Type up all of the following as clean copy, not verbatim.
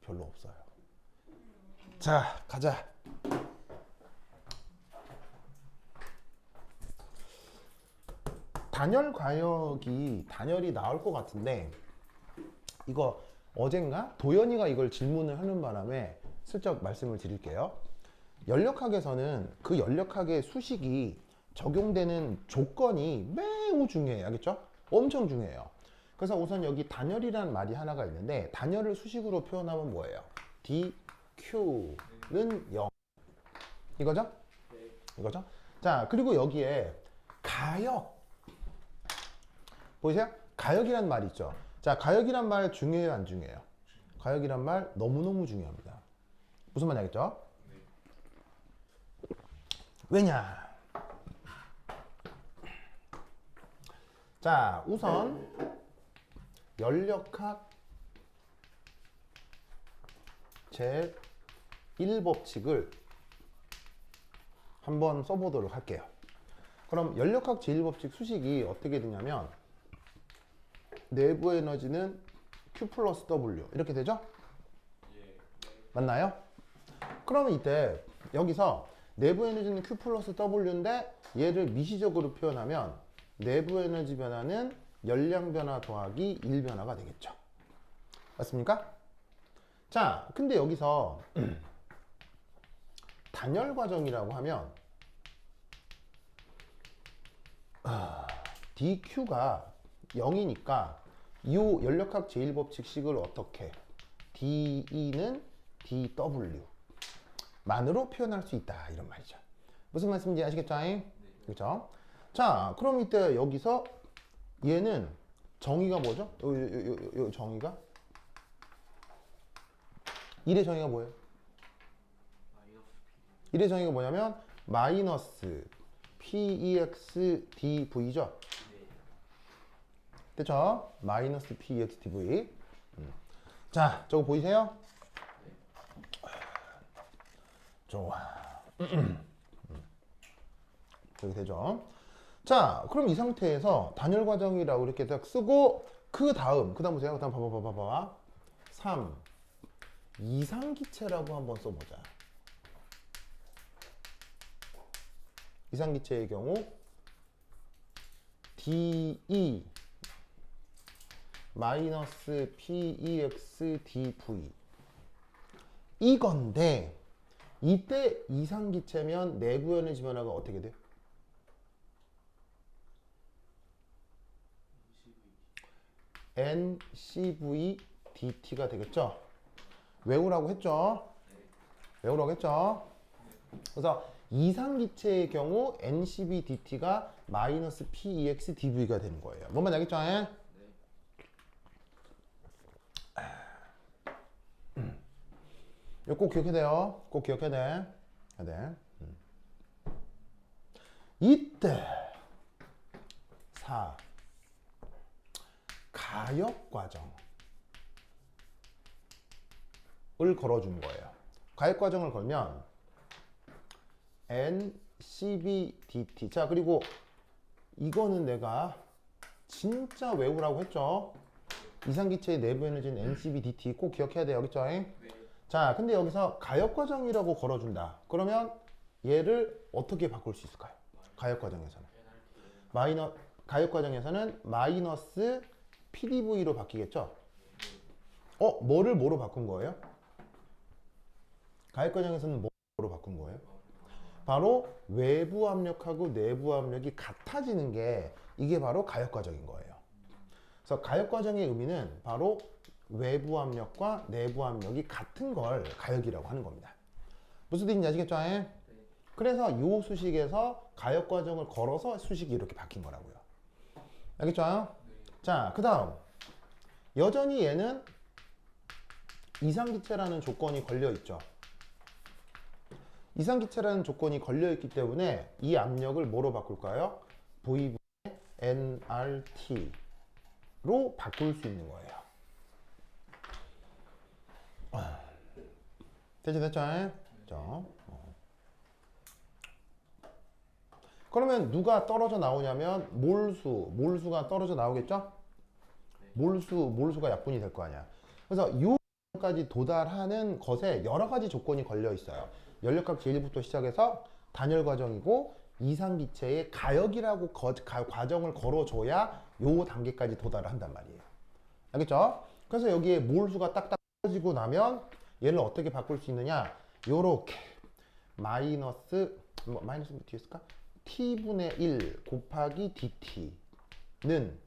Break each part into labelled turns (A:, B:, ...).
A: 별로 없어요. 자, 가자. 단열 과역이 단열이 나올 것 같은데 이거 어젠가 도연이가 이걸 질문을 하는 바람에 슬쩍 말씀을 드릴게요. 연력학에서는 그 연력학의 수식이 적용되는 조건이 매우 중요해요. 알겠죠? 엄청 중요해요. 그래서 우선 여기 단열이라는 말이 하나가 있는데 단열을 수식으로 표현하면 뭐예요? dq는 0 이거죠? 이거죠? 자, 그리고 여기에 가역 보이세요? 가역이란 말이 있죠. 자, 가역이란 말 중요해요, 안 중요해요? 가역이란 말 너무너무 중요합니다. 무슨 말인지 알겠죠? 왜냐? 자, 우선 연력학 제1법칙을 한번 써보도록 할게요. 그럼 연력학 제1법칙 수식이 어떻게 되냐면 내부 에너지는 Q 플러스 W 이렇게 되죠? 맞나요? 그러면 이때 여기서 내부 에너지는 Q 플러스 W인데 얘를 미시적으로 표현하면 내부 에너지 변화는 열량 변화 더하기 1변화가 되겠죠. 맞습니까? 자, 근데 여기서 단열 과정이라고 하면 dq가 0이니까 이 연력학 제1법칙식을 어떻게 de는 dw 만으로 표현할 수 있다 이런 말이죠. 무슨 말씀인지 아시겠죠? 그렇죠? 자, 그럼 이때 여기서 얘는 정의가 뭐죠? 요 정의가 1의 정의가 뭐예요? 1의 정의가 뭐냐면 마이너스 PEX DV죠? 됐죠? 마이너스 PEX DV. 자, 저거 보이세요? 좋아. 여기 되죠? 자, 그럼 이 상태에서 단열 과정이라고 이렇게 딱 쓰고 그 다음 보세요. 그 다음 봐봐. 3. 이상기체라고 한번 써보자. 이상기체의 경우 DE 마이너스 PEX DV 이건데 이때 이상기체면 내부 에너지 변화가 어떻게 돼요? NCV DT가 되겠죠? 외우라고 했죠? 외우라고 했죠? 그래서 이상기체의 경우 NCV DT가 마이너스 PEX DV가 되는 거예요. 뭔 말인지 알겠죠? 이거 꼭 기억해야 돼요. 꼭 기억해야 돼. 해야 돼. 이때 4. 가역 과정을 걸어준 거예요. 가역 과정을 걸면 NCVDT. 자, 그리고 이거는 내가 진짜 외우라고 했죠. 이상기체의 내부 에너지는 NCVDT 꼭 기억해야 돼요. 알겠죠? 자, 근데 여기서 가역 과정이라고 걸어준다. 그러면 얘를 어떻게 바꿀 수 있을까요? 가역 과정에서는 가역 과정에서는 마이너스 PDV로 바뀌겠죠? 뭐를 뭐로 바꾼 거예요? 가역 과정에서는 뭐로 바꾼 거예요? 바로 외부 압력하고 내부 압력이 같아지는 게 이게 바로 가역 과정인 거예요. 그래서 가역 과정의 의미는 바로 외부 압력과 내부 압력이 같은 걸 가역이라고 하는 겁니다. 무슨 뜻인지 아시겠죠? 그래서 이 수식에서 가역 과정을 걸어서 수식이 이렇게 바뀐 거라고요. 알겠죠? 자, 그 다음 여전히 얘는 이상기체라는 조건이 걸려있죠. 이상기체라는 조건이 걸려있기 때문에 이 압력을 뭐로 바꿀까요? VV nRT로 바꿀 수 있는 거예요. 됐죠? 그러면 누가 떨어져 나오냐면 몰수가 떨어져 나오겠죠? 몰수가 약분이 될 거 아니야. 그래서 이 까지 도달하는 것에 여러 가지 조건이 걸려 있어요. 연력학 제1부터 시작해서 단열 과정이고 이상기체의 가역이라고 과정을 걸어줘야 요 단계까지 도달을 한단 말이에요. 알겠죠? 그래서 여기에 몰수가 딱딱 떨어지고 나면 얘를 어떻게 바꿀 수 있느냐? 요렇게 마이너스 몇 t였을까? t분의 1 곱하기 dt는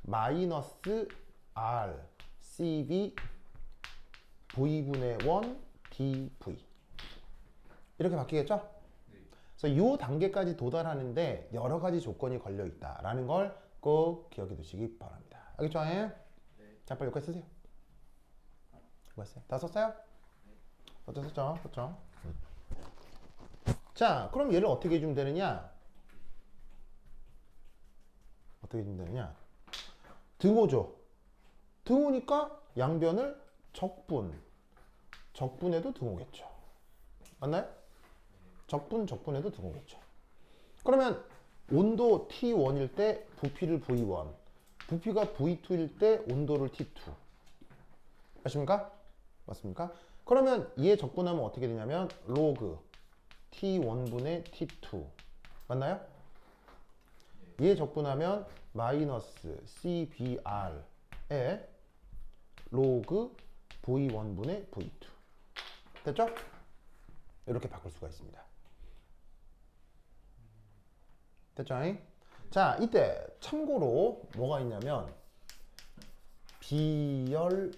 A: 마이너스 r cv v분의 1 dv 이렇게 바뀌겠죠? 그래서 이 단계까지 도달하는데 여러 가지 조건이 걸려 있다라는 걸 꼭 기억해 두시기 바랍니다. 알겠죠? 네. 자, 빨리 여기까지 쓰세요. 뭐였어요? 다 썼어요? 썼죠? 자, 그럼 얘를 어떻게 해주면 되느냐? 등호죠. 등호니까 양변을 적분해도 등호겠죠. 맞나요? 적분해도 등호겠죠. 그러면 온도 T1일 때 부피를 V1, 부피가 V2일 때 온도를 T2. 아십니까? 맞습니까? 그러면 얘 적분하면 어떻게 되냐면 로그 T1분의 T2 맞나요? 얘 적분하면 마이너스 CBR에 로그 V1분의 V2 됐죠? 이렇게 바꿀 수가 있습니다. 됐죠? 자, 이때 참고로 뭐가 있냐면 비열비라는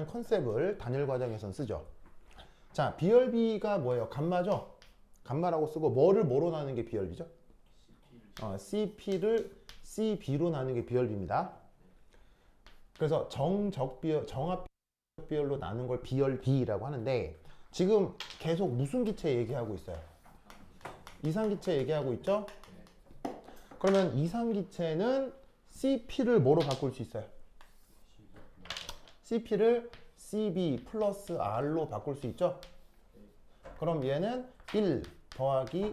A: 컨셉을 단열 과정에선 쓰죠. 자, 비열비가 뭐예요? 감마죠? 감마라고 쓰고 뭐를 뭐로 나누는 게 비열비죠? CP를 CB로 나누는 게 비열비입니다. 그래서 정합비열로 나눈 걸 비열비라고 하는데 지금 계속 무슨 기체 얘기하고 있어요? 이상기체 얘기하고 있죠? 그러면 이상기체는 CP를 뭐로 바꿀 수 있어요? CP를 CB 플러스 R로 바꿀 수 있죠? 그럼 얘는 1 더하기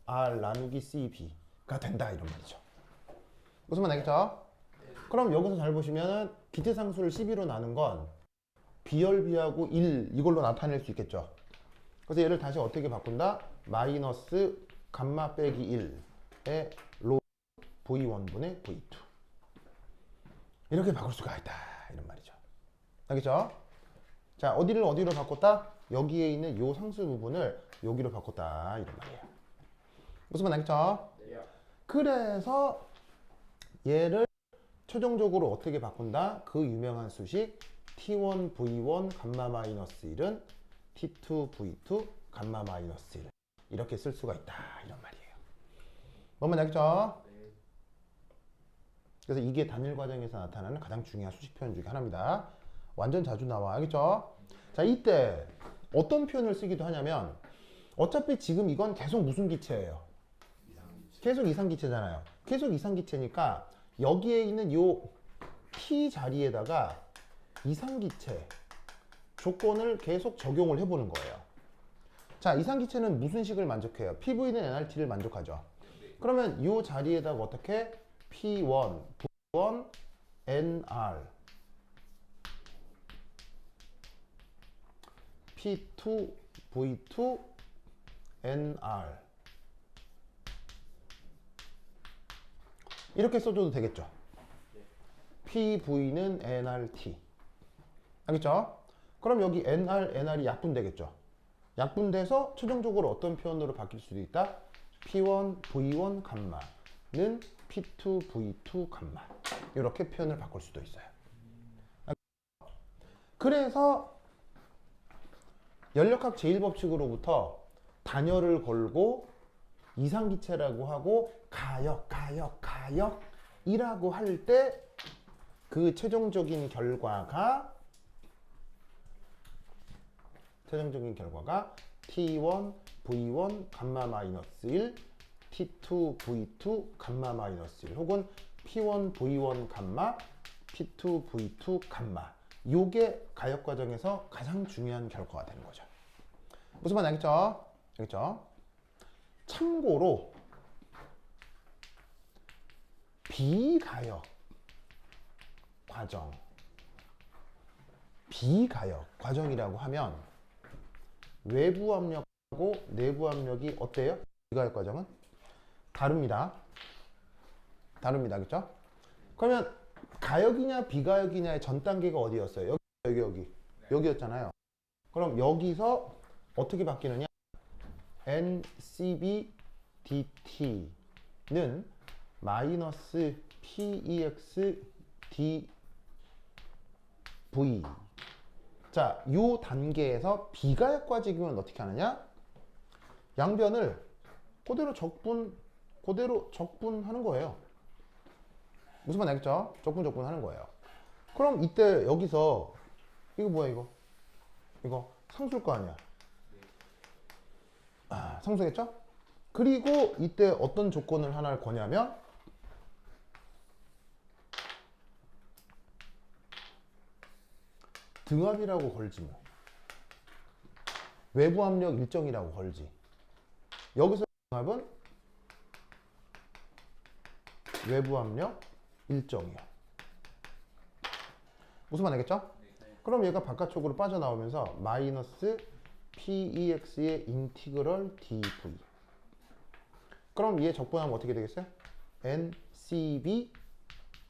A: R 나누기 CB가 된다 이런 말이죠. 무슨 말 알겠죠? 그럼 여기서 잘 보시면은 기체상수를 12로 나눈 건 비열비하고 1 이걸로 나타낼 수 있겠죠. 그래서 얘를 다시 어떻게 바꾼다? 마이너스 감마 빼기 1에 로 V1분의 V2 이렇게 바꿀 수가 있다 이런 말이죠. 알겠죠? 자, 어디로 바꿨다? 여기에 있는 요 상수 부분을 여기로 바꿨다 이런 말이에요. 무슨 말 알겠죠? 그래서 얘를 최종적으로 어떻게 바꾼다? 그 유명한 수식 T1 V1 감마 마이너스 1은 T2 V2 감마 마이너스 1 이렇게 쓸 수가 있다 이런 말이에요. 뭔 말인지 알겠죠? 그래서 이게 단일 과정에서 나타나는 가장 중요한 수식 표현 중에 하나입니다. 완전 자주 나와. 알겠죠? 자, 이때 어떤 표현을 쓰기도 하냐면 어차피 지금 이건 계속 무슨 기체예요? 계속 이상기체잖아요. 계속 이상기체니까 여기에 있는 요 T 자리에다가 이상기체 조건을 계속 적용을 해보는 거예요. 자, 이상기체는 무슨 식을 만족해요? PV는 nRT를 만족하죠. 그러면 이 자리에다가 어떻게? P1, V1, nR P2, V2, nR 이렇게 써줘도 되겠죠. PV는 nRT 알겠죠? 그럼 여기 nR, nR이 약분되겠죠. 약분돼서 최종적으로 어떤 표현으로 바뀔 수도 있다? P1, V1 감마는 P2, V2 감마 이렇게 표현을 바꿀 수도 있어요. 그래서 연력학 제1법칙으로부터 단열을 걸고 이상기체라고 하고 가역이라고 할 때 그 최종적인 결과가 T1, V1 감마 마이너스 1, T2, V2 감마 마이너스 1 혹은 P1, V1 감마, P2, V2 감마 요게 가역 과정에서 가장 중요한 결과가 되는 거죠. 무슨 말 알겠죠? 알겠죠? 참고로 비가역 과정 비가역 과정이라고 하면 외부 압력하고 내부 압력이 어때요? 비가역 과정은 다릅니다. 그렇죠? 그러면 가역이냐 비가역이냐의 전 단계가 어디였어요? 여기였잖아요. 그럼 여기서 어떻게 바뀌느냐? NCB DT는 마이너스 PEX DV. 자, 요 단계에서 비가역 과정이면 어떻게 하느냐? 양변을 그대로 적분하는 거예요. 무슨 말 알겠죠? 적분하는 거예요. 그럼 이때 여기서 이거 뭐야 이거 상수일 거 아니야. 상수겠죠? 그리고 이때 어떤 조건을 하나를 거냐면 등압이라고 걸지 뭐. 외부 압력 일정이라고 걸지. 여기서 등압은 외부 압력 일정이야. 무슨 말 알겠죠? 그럼 얘가 바깥쪽으로 빠져나오면서 마이너스 PEX의 인티그럴 DV. 그럼 얘 적분하면 어떻게 되겠어요? NCB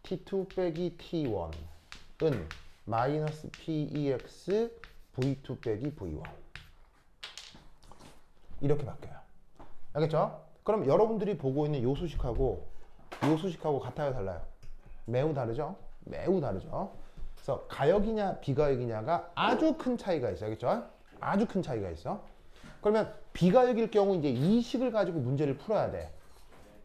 A: T2 빼기 T1은 마이너스 PEX V2 빼기 V1. 이렇게 바뀌어요. 알겠죠? 그럼 여러분들이 보고 있는 요 수식하고 같아요, 달라요? 매우 다르죠? 매우 다르죠? 그래서 가역이냐 비가역이냐가 아주 큰 차이가 있어요. 알겠죠? 아주 큰 차이가 있어. 그러면 비가역일 경우 이제 이 식을 가지고 문제를 풀어야 돼.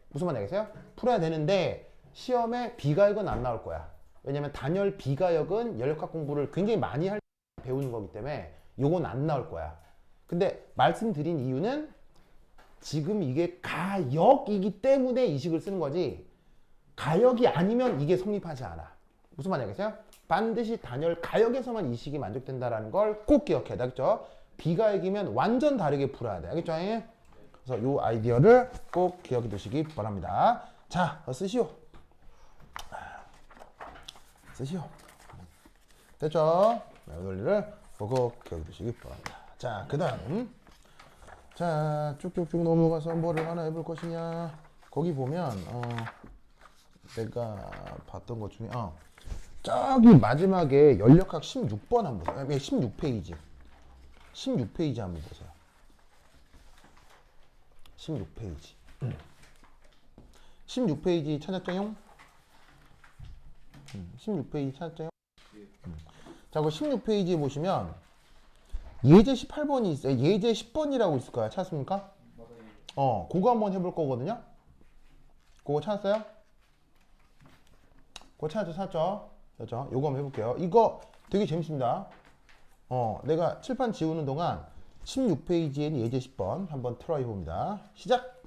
A: 무슨 말 알겠어요? 풀어야 되는데 시험에 비가역은 안 나올 거야. 왜냐면 단열 비가역은 연력학 공부를 굉장히 많이 배우는 거기 때문에 요건 안 나올 거야. 근데 말씀드린 이유는 지금 이게 가역이기 때문에 이 식을 쓰는 거지 가역이 아니면 이게 성립하지 않아. 무슨 말인지 알겠어요? 반드시 단열 가역에서만 이 식이 만족된다는 걸 꼭 기억해야 돼. 알겠죠? 비가역이면 완전 다르게 풀어야 돼. 알겠죠? 그래서 이 아이디어를 꼭 기억해 두시기 바랍니다. 자, 쓰시오. 됐죠? 논리를 꼭 기억해 두시기 바랍니다. 자, 그 다음. 자, 쭉쭉쭉 넘어가서 뭐를 하나 해볼 것이냐. 거기 보면, 내가 봤던 것 중에, 저기 마지막에 연력학 16번 한번 보세요. 16페이지. 16페이지 한번 보세요. 16페이지. 16페이지 찾았죠용? 16페이지 찾았죠용? 자, 그 16페이지에 보시면 예제 18번이 있어요. 예제 10번이라고 있을 거야. 찾았습니까? 그거 한번 해볼 거거든요. 그거 찾았어요? 그거 찾았죠? 요거 한번 해볼게요. 이거 되게 재밌습니다. 내가 칠판 지우는 동안 16페이지에는 예제 10번 한번 트라이 봅니다. 시작!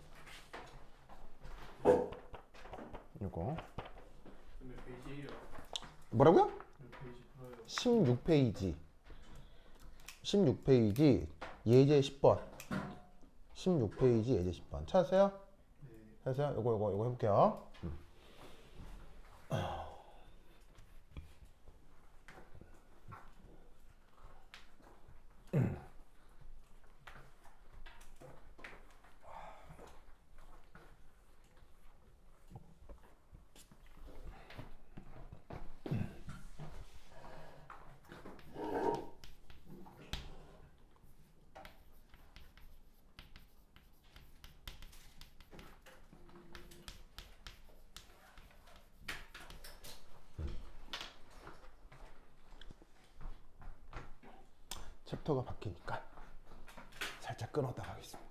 A: 요거. 뭐라고요? 16페이지. 16페이지 예제 10번. 16페이지 예제 10번. 찾았어요? 찾았어요? 요거 해볼게요. 챕터가 바뀌니까 살짝 끊었다 가겠습니다.